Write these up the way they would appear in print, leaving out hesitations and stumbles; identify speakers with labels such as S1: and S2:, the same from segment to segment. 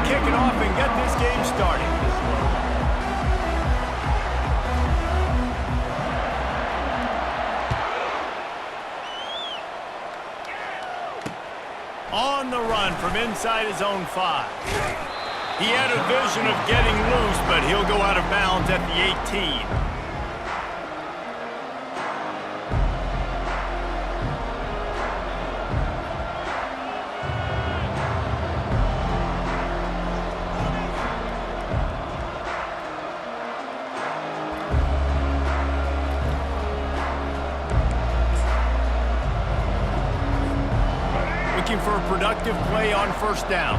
S1: kick it off and get this game started. On the run from inside his own 5. He had a vision of getting loose, but he'll go out of bounds at the 18. Looking for a productive play on first down.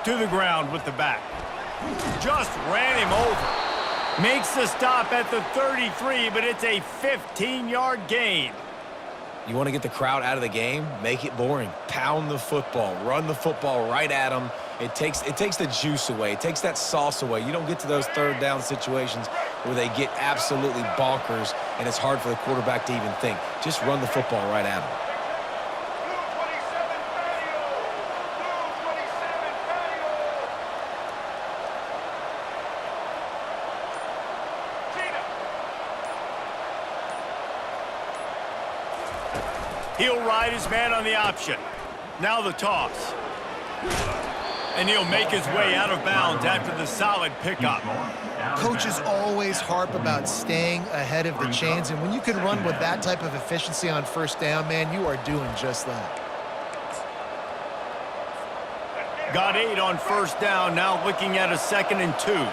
S1: To the ground with the back. Just ran him over. Makes the stop at the 33, but it's a 15-yard gain.
S2: You want to get the crowd out of the game? Make it boring. Pound the football. Run the football right at them. It takes the juice away. It takes that sauce away. You don't get to those third down situations where they get absolutely bonkers, and it's hard for the quarterback to even think. Just run the football right at them.
S1: He'll ride his man on the option. Now the toss. And he'll make his way out of bounds after the solid pickup.
S3: Coaches always harp about staying ahead of the chains, and when you can run with that type of efficiency on first down, man, you are doing just that.
S1: Got 8 on first down, now looking at a 2nd and 2.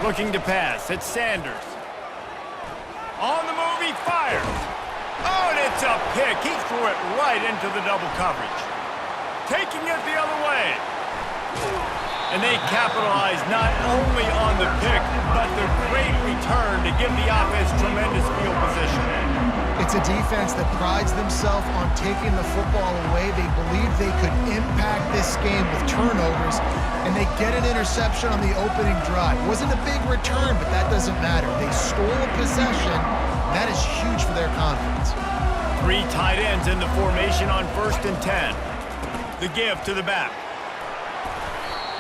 S1: Looking to pass, it's Sanders. On the move, he fires. Oh, and it's a pick. He threw it right into the double coverage. Taking it the other way. And they capitalize not only on the pick, but the great return to give the offense tremendous field position.
S3: It's a defense that prides themselves on taking the football away. They believe they could impact this game with turnovers, and they get an interception on the opening drive. It wasn't a big return, but that doesn't matter. They stole a possession. That is huge for their confidence.
S1: 3 tight ends in the formation on 1st and 10. The give to the back.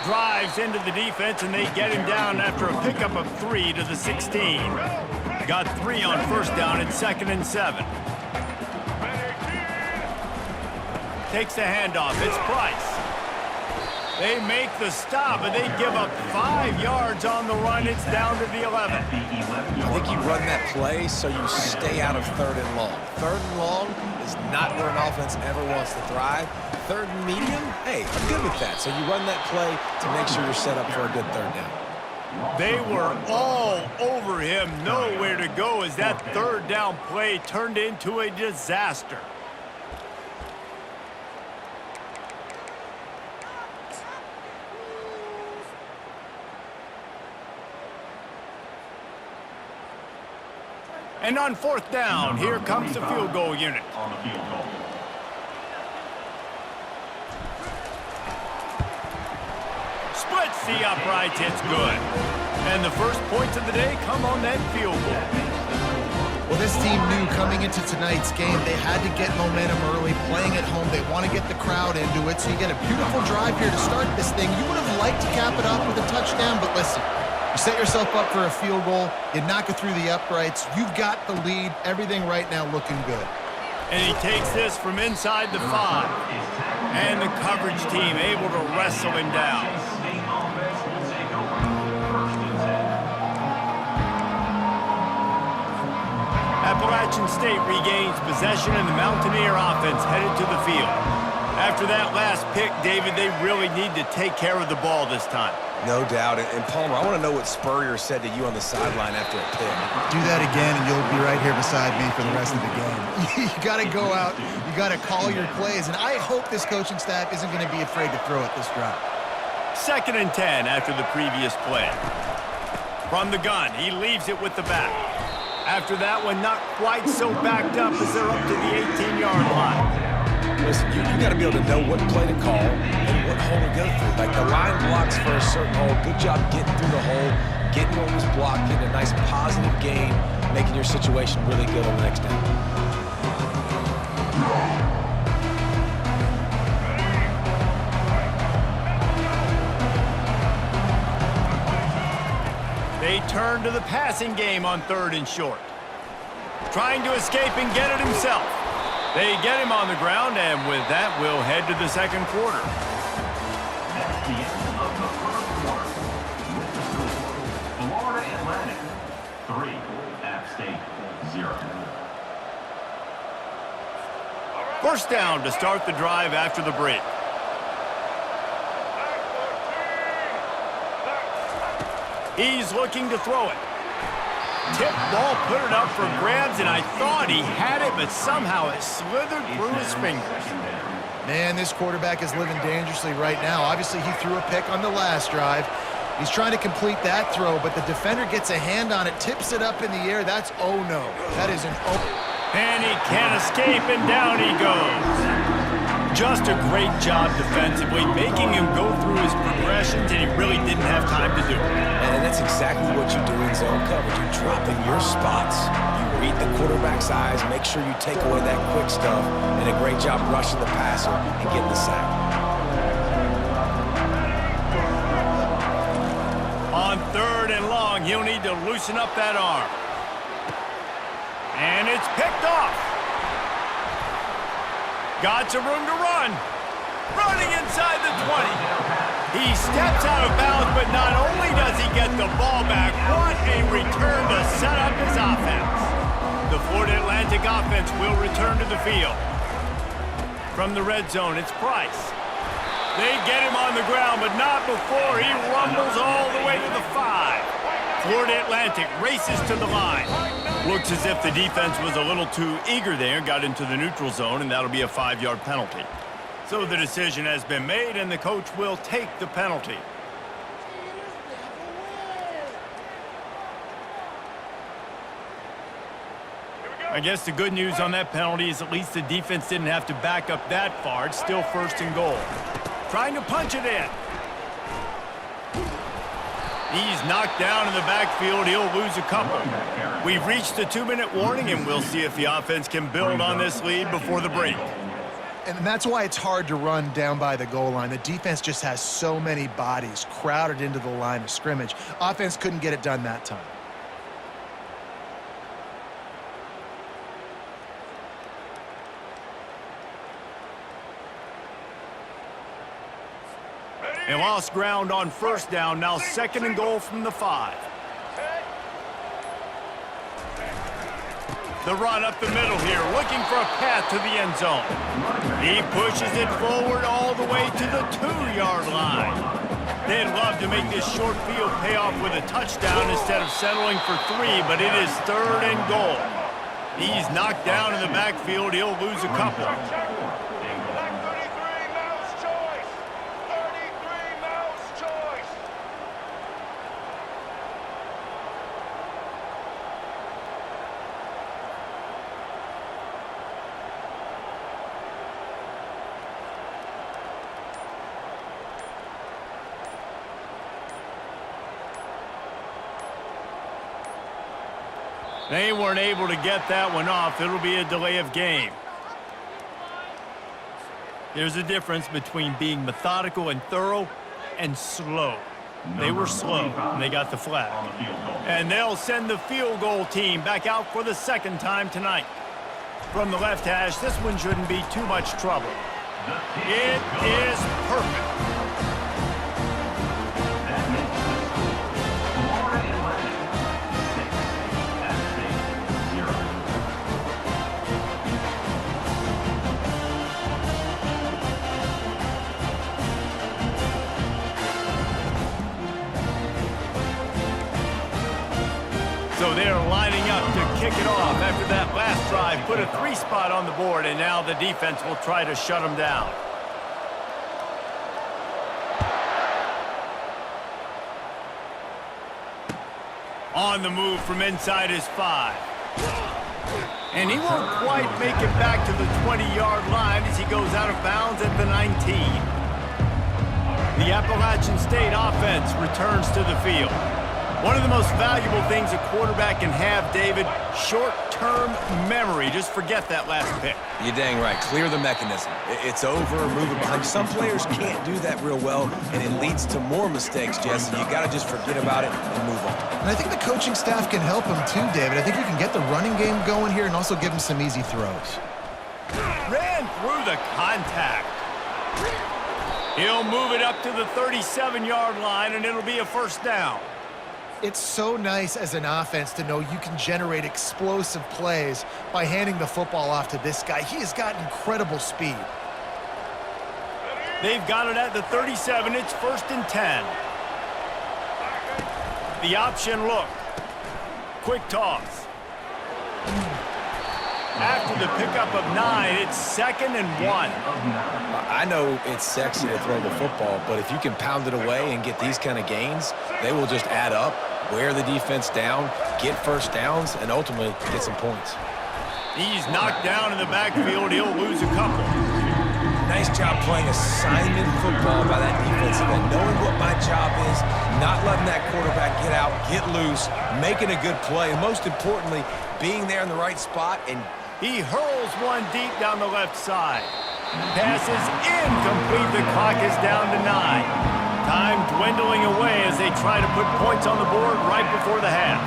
S1: Drives into the defense, and they get him down after a pickup of 3 to the 16. Got 3 on first down at 2nd and 7. Takes the handoff. It's Price. They make the stop, but they give up 5 yards on the run. It's down to the 11.
S2: I think you run that play so you stay out of 3rd and long. 3rd and long is not where an offense ever wants to thrive. 3rd and medium, hey, I'm good with that. So you run that play to make sure you're set up for a good 3rd down.
S1: They were all over him, nowhere to go as that 3rd down play turned into a disaster. And on 4th down, here comes the field goal unit. Splits the uprights, it's good. And the first points of the day come on that field goal.
S3: Well, this team knew coming into tonight's game they had to get momentum early, playing at home. They want to get the crowd into it, so you get a beautiful drive here to start this thing. You would have liked to cap it off with a touchdown, but listen, you set yourself up for a field goal, you knock it through the uprights, you've got the lead, everything right now looking good.
S1: And he takes this from inside the 5. And the coverage team able to wrestle him down. Appalachian State regains possession, and the Mountaineer offense headed to the field. After that last pick, David, they really need to take care of the ball this time.
S2: No doubt. And Palmer, I want to know what Spurrier said to you on the sideline after a pick.
S3: Do that again, and you'll be right here beside me for the rest of the game. You got to go out. You got to call your plays, and I hope this coaching staff isn't going to be afraid to throw it this drive.
S1: 2nd and 10 after the previous play. From the gun, he leaves it with the back. After that one, not quite so backed up as they're up to the 18-yard line.
S2: Listen, you got to be able to know what play to call and what hole to go through. Like the line blocks for a certain hole. Good job getting through the hole, getting what was blocked, getting a nice positive gain, making your situation really good on the next down.
S1: They turn to the passing game on 3rd and short. Trying to escape and get it himself. They get him on the ground, and with that, we'll head to the second quarter.
S4: That's the end of the first quarter. With the score, Florida Atlantic 3, App State 0.
S1: First down to start the drive after the break. He's looking to throw it. Tip ball, put it up for grabs, and I thought he had it, but somehow it slithered through his fingers.
S3: Man, this quarterback is living dangerously right now. Obviously, he threw a pick on the last drive. He's trying to complete that throw, but the defender gets a hand on it, tips it up in the air. That's oh no. That is an oh.
S1: And he can't escape, and down he goes. Just a great job defensively, making him go through his progressions, and he really didn't have time to do it.
S2: And that's exactly what you do in zone coverage. You drop in your spots. You read the quarterback's eyes, make sure you take away that quick stuff, and a great job rushing the passer and getting the sack.
S1: On 3rd and long, he'll need to loosen up that arm. And it's picked off. Got some room to run. Running inside the 20. He steps out of bounds, but not only does he get the ball back, what a return to set up his offense. The Florida Atlantic offense will return to the field. From the red zone, it's Price. They get him on the ground, but not before he rumbles all the way to the 5. Florida Atlantic races to the line. Looks as if the defense was a little too eager there, got into the neutral zone, and that'll be a 5-yard penalty. So the decision has been made, and the coach will take the penalty. I guess the good news on that penalty is at least the defense didn't have to back up that far. It's still 1st and goal. Trying to punch it in. He's knocked down in the backfield. He'll lose a couple. We've reached the 2-minute warning, and we'll see if the offense can build on this lead before the break.
S3: And that's why it's hard to run down by the goal line. The defense just has so many bodies crowded into the line of scrimmage. Offense couldn't get it done that time.
S1: They lost ground on 1st down, now 2nd and goal from the 5. The run up the middle here, looking for a path to the end zone. He pushes it forward all the way to the 2-yard line. They'd love to make this short field pay off with a touchdown instead of settling for 3, but it is 3rd and goal. He's knocked down in the backfield. He'll lose a couple. They weren't able to get that one off. It'll be a delay of game. There's a difference between being methodical and thorough and slow. They were slow, and they got the flag. And they'll send the field goal team back out for the 2nd time tonight. From the left hash, this one shouldn't be too much trouble. It is perfect. So they're lining up to kick it off after that last drive. Put a 3 spot on the board, and now the defense will try to shut them down. On the move from inside his 5. And he won't quite make it back to the 20-yard line as he goes out of bounds at the 19. The Appalachian State offense returns to the field. One of the most valuable things a quarterback can have, David, short-term memory. Just forget that last pick.
S2: You're dang right. Clear the mechanism. It's over, move it behind. Some players can't do that real well, and it leads to more mistakes, Jesse. You got to just forget about it and move on.
S3: And I think the coaching staff can help him too, David. I think you can get the running game going here and also give him some easy throws.
S1: Ran through the contact. He'll move it up to the 37-yard line, and it'll be a first down.
S3: It's so nice as an offense to know you can generate explosive plays by handing the football off to this guy. He has got incredible speed.
S1: They've got it at the 37. It's 1st and 10. The option look. Quick toss. After the pickup of 9, it's 2nd and 1.
S2: I know it's sexy to throw the football, but if you can pound it away and get these kind of gains, they will just add up, wear the defense down, get first downs, and ultimately get some points.
S1: He's knocked down in the backfield. He'll lose a couple.
S2: Nice job playing assignment football by that defensive end, knowing what my job is, not letting that quarterback get out, get loose, making a good play, and most importantly, being there in the right spot. And
S1: he hurls one deep down the left side. Pass is incomplete. The clock is down to 9. Time dwindling away as they try to put points on the board right before the half.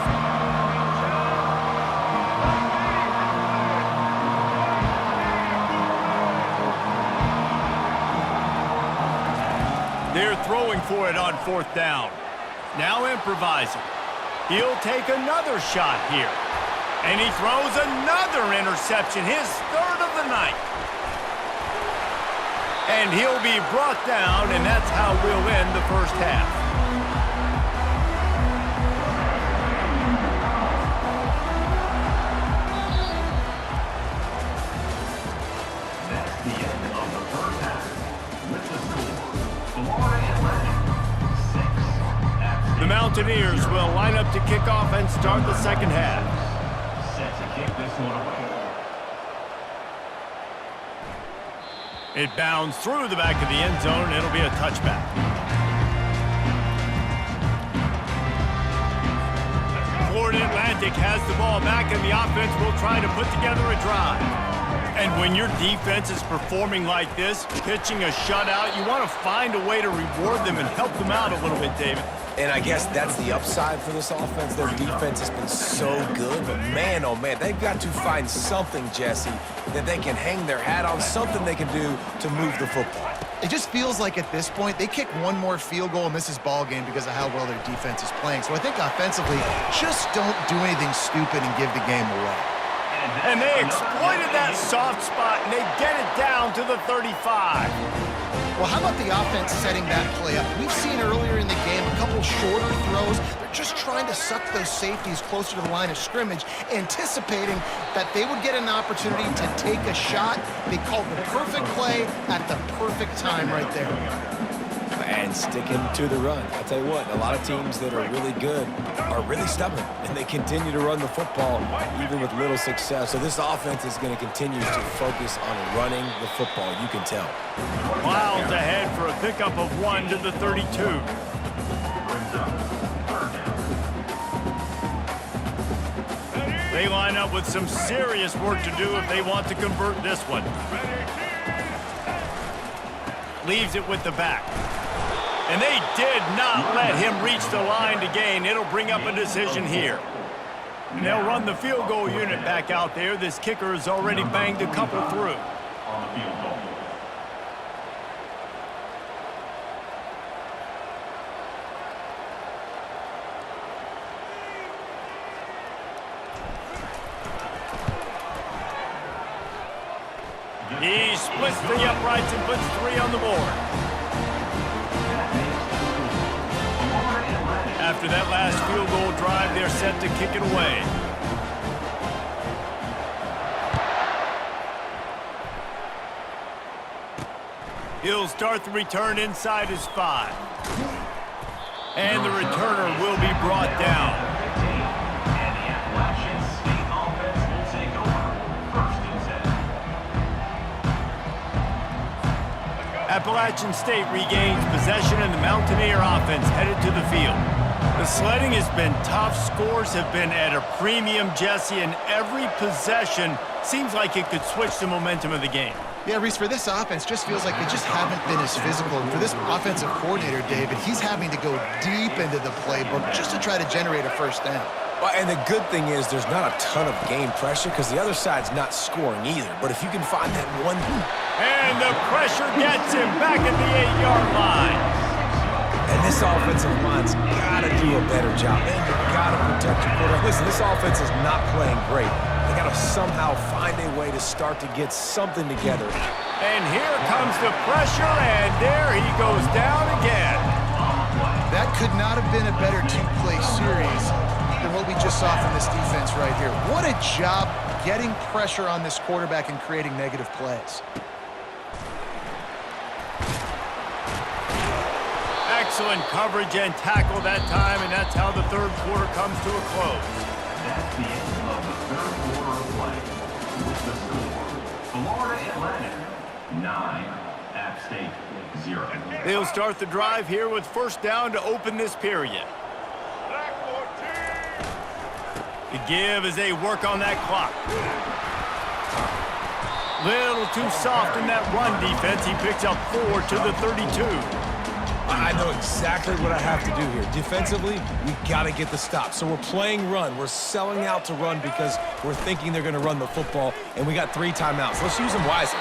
S1: They're throwing for it on 4th down. Now improvising. He'll take another shot here. And he throws another interception, his 3rd of the night. And he'll be brought down, and that's how we'll end the first half.
S4: That's the end of the first half. With the score, Florida Atlantic 6.
S1: The Mountaineers will line up to kick off and start the second half.
S4: Set to kick this one away.
S1: It bounds through the back of the end zone, and it'll be a touchback. Florida Atlantic has the ball back, and the offense will try to put together a drive. And when your defense is performing like this, pitching a shutout, you want to find a way to reward them and help them out a little bit, David.
S2: And I guess that's the upside for this offense. Their defense has been so good, but man, oh man, they've got to find something, Jesse, that they can hang their hat on, something they can do to move the football.
S3: It just feels like at this point, they kick one more field goal and this is ball game because of how well their defense is playing. So I think offensively, just don't do anything stupid and give the game away.
S1: And they exploited that soft spot, and they get it down to the 35.
S3: Well, how about the offense setting that play up? We've seen earlier in the game a couple shorter throws. They're just trying to suck those safeties closer to the line of scrimmage, anticipating that they would get an opportunity to take a shot. They called the perfect play at the perfect time right there.
S2: And sticking to the run. I'll tell you what, a lot of teams that are really good are really stubborn, and they continue to run the football even with little success. So this offense is going to continue to focus on running the football, you can tell.
S1: Miles ahead for a pickup of 1 to the 32. They line up with some serious work to do if they want to convert this one. Leaves it with the back. And they did not let him reach the line to gain. It'll bring up a decision here. And they'll run the field goal unit back out there. This kicker has already banged a couple through.
S4: On the field goal.
S1: He splits the uprights and puts 3 on the board. After that last field goal drive, they're set to kick it away. He'll start the return inside his 5. And the returner will be brought down.
S4: And the Appalachian State offense
S1: Appalachian State regains possession and the Mountaineer offense headed to the field. The sledding has been tough. Scores have been at a premium, Jesse, and every possession seems like it could switch the momentum of the game.
S3: Yeah, Reese, for this offense, just feels like they just haven't been as physical. And for this offensive coordinator, David, he's having to go deep into the playbook just to try to generate a first down.
S2: Well, and the good thing is there's not a ton of game pressure because the other side's not scoring either. But if you can find that one...
S1: And the pressure gets him back at the 8-yard line.
S2: And this offensive line's got to do a better job. And you got to protect your quarterback. Listen, this offense is not playing great. They got to somehow find a way to start to get something together.
S1: And here comes the pressure, and there he goes down again.
S3: That could not have been a better two-play series than what we just saw from this defense right here. What a job getting pressure on this quarterback and creating negative plays.
S1: Excellent coverage and tackle that time, and that's how the third quarter comes to a close.
S4: That's the end of the third quarter of play. With the score, Florida Atlantic 9, App State 0.
S1: They'll start the drive here with first down to open this period. The give as they work on that clock. Little too soft in that run defense. He picks up 4 to the 32.
S2: I know exactly what I have to do here. Defensively, we got to get the stop. So we're playing run. We're selling out to run because we're thinking they're going to run the football, and we got 3 timeouts. Let's use them wisely.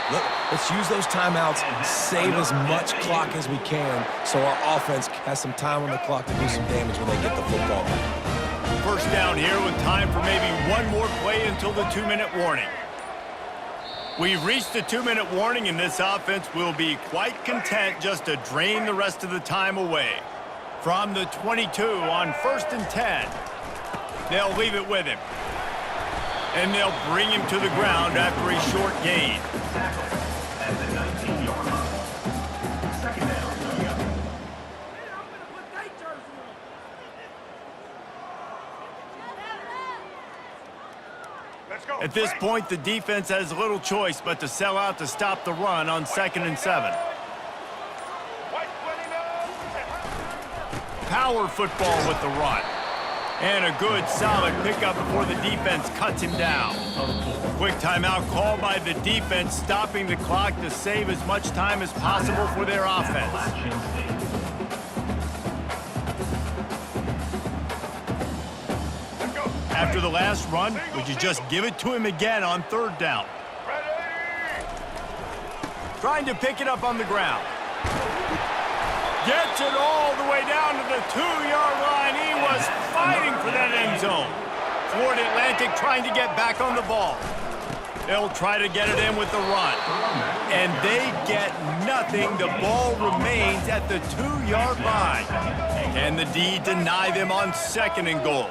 S2: Let's use those timeouts, save as much clock as we can so our offense has some time on the clock to do some damage when they get the football back.
S1: First down here with time for maybe one more play until the 2-minute warning. We've reached the 2-minute warning, and this offense will be quite content just to drain the rest of the time away. From the 22 on 1st and 10. They'll leave it with him. And they'll bring him to the ground after a short gain.
S4: Tackle at the 19-yard line. Second down.
S1: At this point, the defense has little choice but to sell out to stop the run on 2nd and 7. Power football with the run. And a good, solid pickup before the defense cuts him down. Quick timeout call by the defense, stopping the clock to save as much time as possible for their offense. After the last run, would you just give it to him again on 3rd down? Trying to pick it up on the ground. Gets it all the way down to the 2-yard line. He was fighting for that end zone. Florida Atlantic trying to get back on the ball. They'll try to get it in with the run. And they get nothing. The ball remains at the 2-yard line. Can the D deny them on 2nd and goal?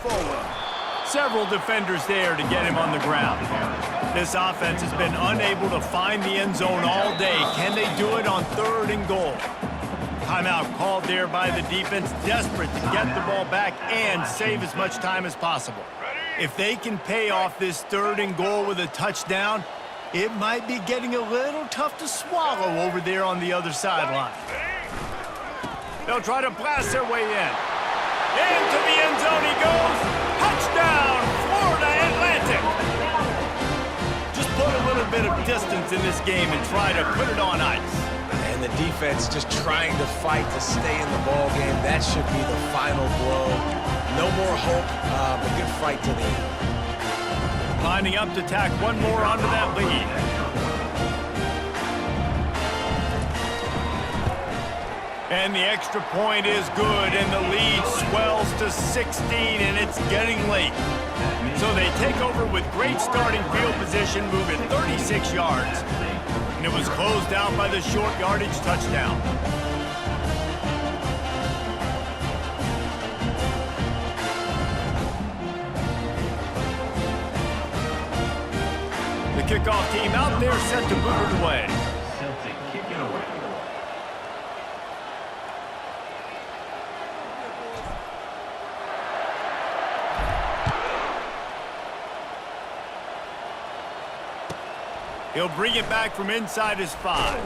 S1: Forward. Several defenders there to get him on the ground. This offense has been unable to find the end zone all day. Can they do it on 3rd and goal? Timeout called there by the defense, desperate to get the ball back and save as much time as possible. If they can pay off this 3rd and goal with a touchdown, it might be getting a little tough to swallow over there on the other sideline. They'll try to blast their way in. Into the end zone he goes. Touchdown, Florida Atlantic. Just put a little bit of distance in this game and try to put it on ice.
S2: And the defense just trying to fight to stay in the ball game. That should be the final blow. No more hope, a good fight to the end.
S1: Lining up to tack one more onto that lead. And the extra point is good, and the lead swells to 16, and it's getting late. So they take over with great starting field position, moving 36 yards. And it was closed out by the short yardage touchdown. kickoff team out there set to boot it away.
S4: Celtic kick it away.
S1: He'll bring it back from inside his 5.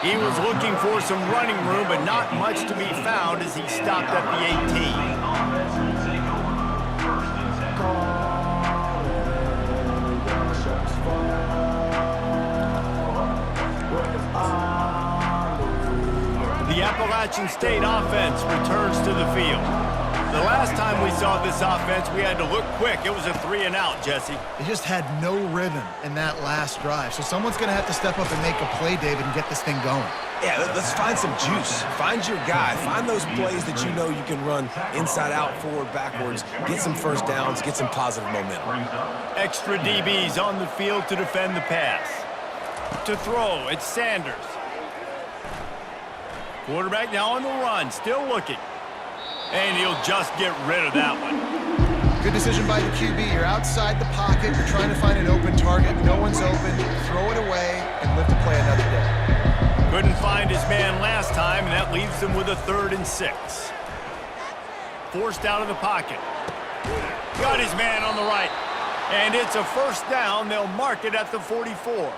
S1: He was looking for some running room, but not much to be found as he stopped at the 18.
S4: Offense will take over. First and 10.
S1: The Appalachian State offense returns to the field. The last time we saw this offense, we had to look quick. It was a 3-and-out, Jesse.
S3: They just had no rhythm in that last drive. So someone's going to have to step up and make a play, David, and get this thing going.
S2: Yeah, let's find some juice. Find your guy. Find those plays that you know you can run inside out, forward, backwards. Get some first downs. Get some positive momentum.
S1: Extra DBs on the field to defend the pass. To throw, it's Sanders. Quarterback now on the run, still looking. And he'll just get rid of that one.
S3: Good decision by the QB. You're outside the pocket. You're trying to find an open target. No one's open. Throw it away and live to play another day.
S1: Couldn't find his man last time, and that leaves him with a 3rd and 6. Forced out of the pocket. Got his man on the right. And it's a first down. They'll mark it at the 44.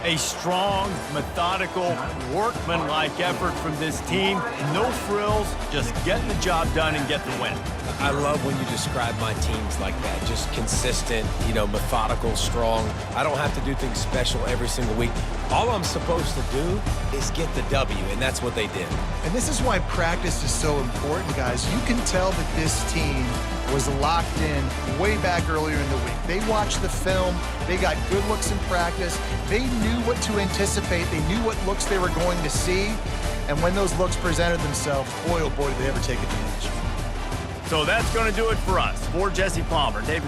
S1: A strong, methodical, workmanlike effort from this team. No frills, just getting the job done and get the win.
S2: I love when you describe my teams like that. Just consistent, methodical, strong. I don't have to do things special every single week. All I'm supposed to do is get the W, and that's what they did.
S3: And this is why practice is so important, guys. You can tell that this team was locked in way back earlier in the week. They watched the film. They got good looks in practice. They knew what to anticipate. They knew what looks they were going to see. And when those looks presented themselves, boy, oh boy, did they ever take advantage.
S1: So that's going to do it for us. For Jesse Palmer, David